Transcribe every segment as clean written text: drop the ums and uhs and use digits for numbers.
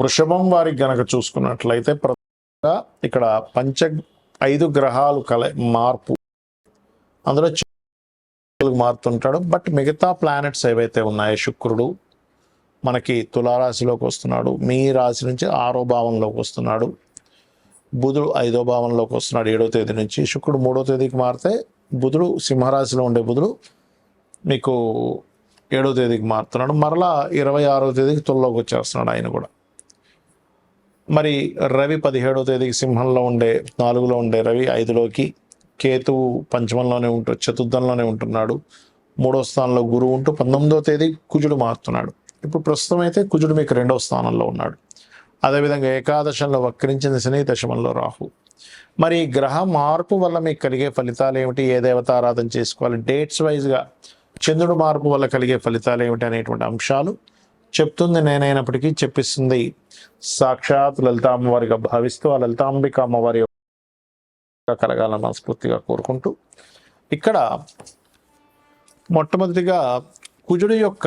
వృషభం వారికి గనక చూసుకున్నట్లయితే ఇక్కడ 5 గ్రహాలు మార్పు, అందులో మారుతుంటాడు. బట్ మిగతా ప్లానెట్స్ ఏవైతే ఉన్నాయో, శుక్రుడు మనకి తులారాశిలోకి వస్తున్నాడు, మీ రాశి నుంచి 6వ భావంలోకి వస్తున్నాడు, బుధుడు 5వ భావంలోకి వస్తున్నాడు 7వ తేదీ నుంచి. శుక్రుడు 3వ తేదీకి మారితే బుధుడు సింహరాశిలో ఉండే బుధుడు మీకు 7వ తేదీకి మారుతున్నాడు. మరలా 26వ తేదీకి తులలోకి వచ్చేస్తున్నాడు ఆయన కూడా. మరి రవి 17వ తేదీకి సింహంలో ఉండే 4లో ఉండే రవి 5లోకి, కేతువు పంచమంలోనే చతుర్థంలోనే ఉంటున్నాడు, 3వ స్థానంలో గురువు ఉంటూ 19వ తేదీ కుజుడు మారుతున్నాడు. ఇప్పుడు ప్రస్తుతం అయితే కుజుడు మీకు 2వ స్థానంలో ఉన్నాడు. అదేవిధంగా ఏకాదశంలో వక్రించిన శని, దశమంలో రాహు. మరి గ్రహ మార్పు వల్ల మీకు కలిగే ఫలితాలు ఏమిటి, ఏ దేవతారాధన చేసుకోవాలి, డేట్స్ వైజ్గా చంద్రుడు మార్పు వల్ల కలిగే ఫలితాలు ఏమిటి అనేటువంటి అంశాలు చెప్తుంది నేనైనప్పటికీ చెప్పిస్తుంది సాక్షాత్ లలితా అమ్మవారిగా భావిస్తూ ఆ లలితాంబిక అమ్మవారి కలగాలని మనస్ఫూర్తిగా కోరుకుంటూ, ఇక్కడ మొట్టమొదటిగా కుజుడు యొక్క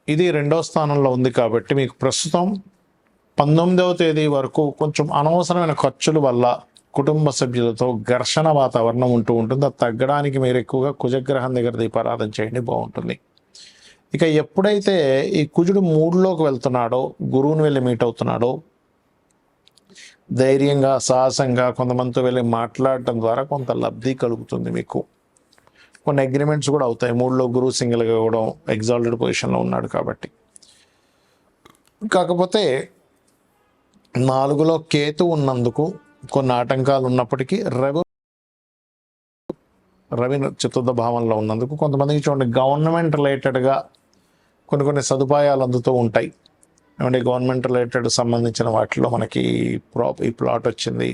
ఇది 2వ స్థానంలో ఉంది కాబట్టి మీకు ప్రస్తుతం 19వ తేదీ వరకు కొంచెం అనవసరమైన ఖర్చుల వల్ల కుటుంబ సభ్యులతో ఘర్షణ వాతావరణం ఉంటూ ఉంటుంది. అది తగ్గడానికి మీరు ఎక్కువగా కుజగ్రహం దగ్గర దీపారాధన చేయండి, బాగుంటుంది. ఇక ఎప్పుడైతే ఈ కుజుడు 3లోకి వెళ్తున్నాడో, గురువుని వెళ్ళి మీట్ అవుతున్నాడో, ధైర్యంగా సాహసంగా కొంతమందితో వెళ్ళి మాట్లాడటం ద్వారా కొంత లబ్ధి కలుగుతుంది. మీకు కొన్ని అగ్రిమెంట్స్ కూడా అవుతాయి. 3లో గురువు సింగిల్గా కూడా ఎగ్జాల్టెడ్ పొజిషన్లో ఉన్నాడు కాబట్టి. కాకపోతే 4లో కేతు ఉన్నందుకు కొన్ని ఆటంకాలు ఉన్నప్పటికీ రవి చతుర్థ భావంలో ఉన్నందుకు కొంతమందికి చూడండి గవర్నమెంట్ రిలేటెడ్గా కొన్ని సదుపాయాలు అందుతూ ఉంటాయి. ఏమంటే గవర్నమెంట్ రిలేటెడ్ సంబంధించిన వాటిలో మనకి ఈ ప్లాట్ వచ్చింది,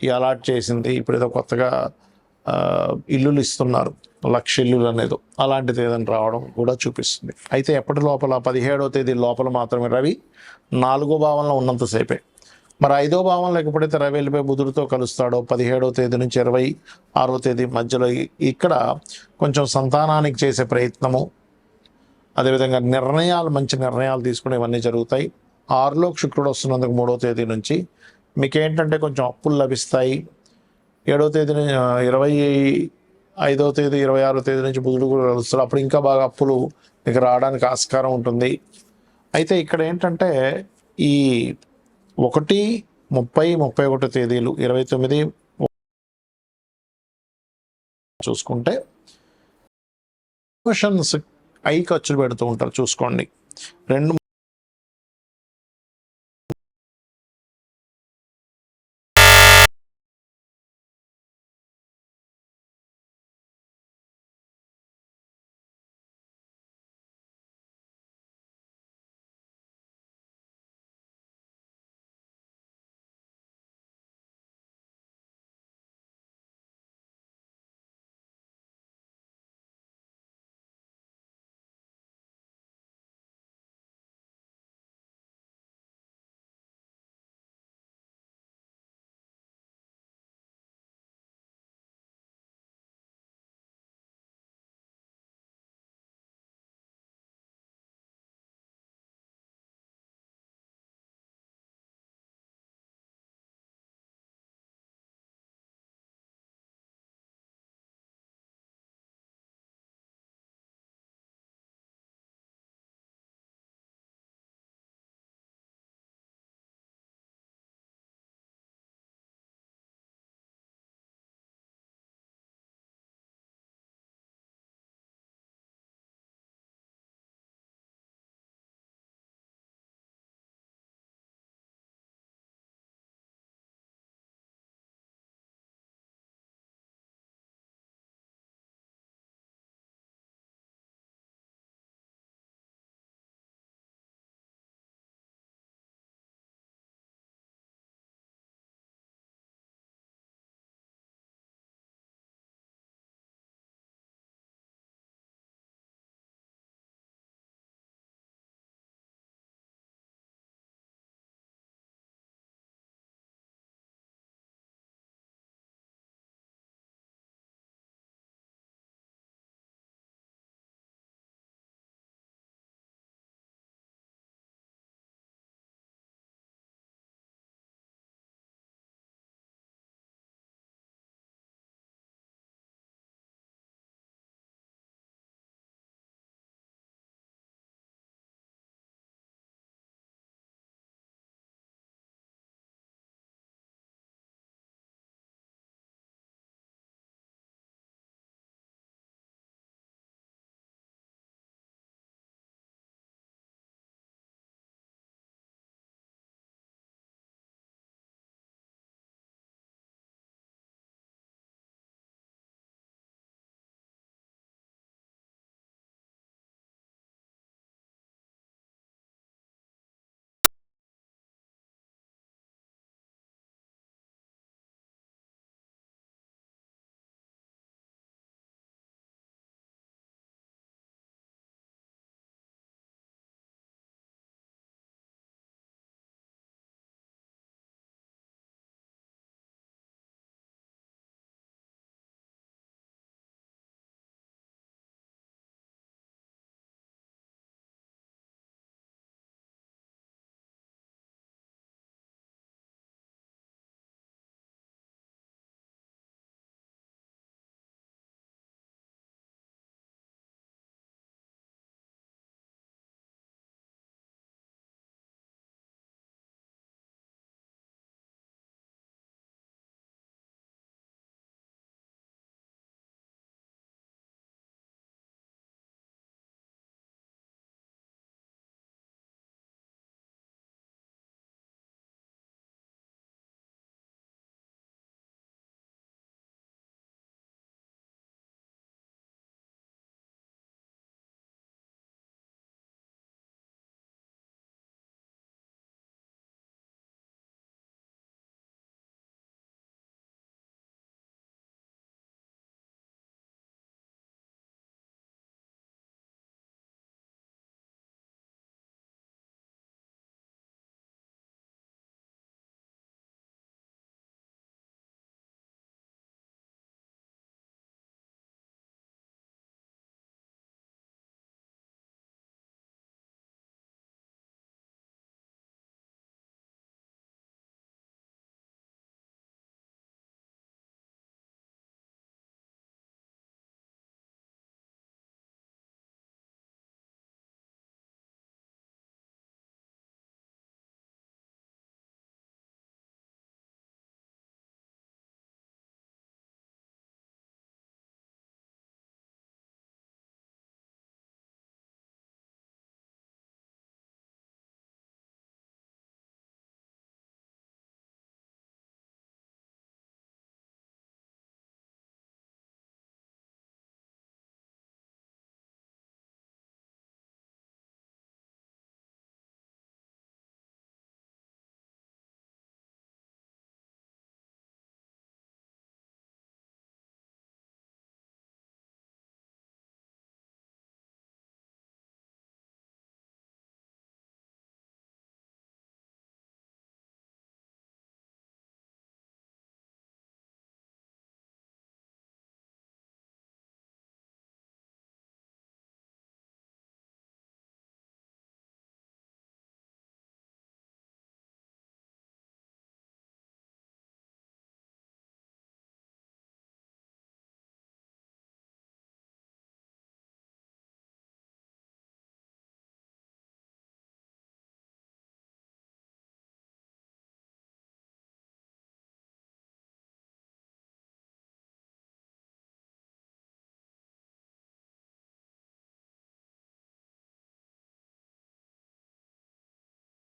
ఈ అలాట్ చేసింది, ఇప్పుడు ఏదో కొత్తగా ఇల్లులు ఇస్తున్నారు, 1,00,000 ఇల్లులు అనేది, అలాంటిది ఏదైనా రావడం కూడా చూపిస్తుంది. అయితే ఎప్పటి లోపల 17వ తేదీ లోపల మాత్రమే రవి 4వ భావంలో ఉన్నంతసేపే. మరి 5వ భావంలో ఎప్పుడైతే రవి వెళ్ళిపోయి బుధుడితో కలుస్తాడో 17వ తేదీ నుంచి 26వ తేదీ మధ్యలో ఇక్కడ కొంచెం సంతానానికి చేసే ప్రయత్నము, అదేవిధంగా మంచి నిర్ణయాలు తీసుకుని ఇవన్నీ జరుగుతాయి. 6లోకి శుక్రుడు వస్తున్నందుకు 3వ తేదీ నుంచి మీకు ఏంటంటే కొంచెం అప్పులు లభిస్తాయి. 7వ తేదీ 25వ తేదీ 26వ తేదీ నుంచి బుధుడు కూడా కలుస్తాడు. అప్పుడు ఇంకా బాగా అప్పులు మీకు రావడానికి ఆస్కారం ఉంటుంది. అయితే ఇక్కడ ఏంటంటే ఈ 1, 30, 31 తేదీలు 29 చూసుకుంటే ఖర్చులు పెడుతూ ఉంటారు, చూసుకోండి. 2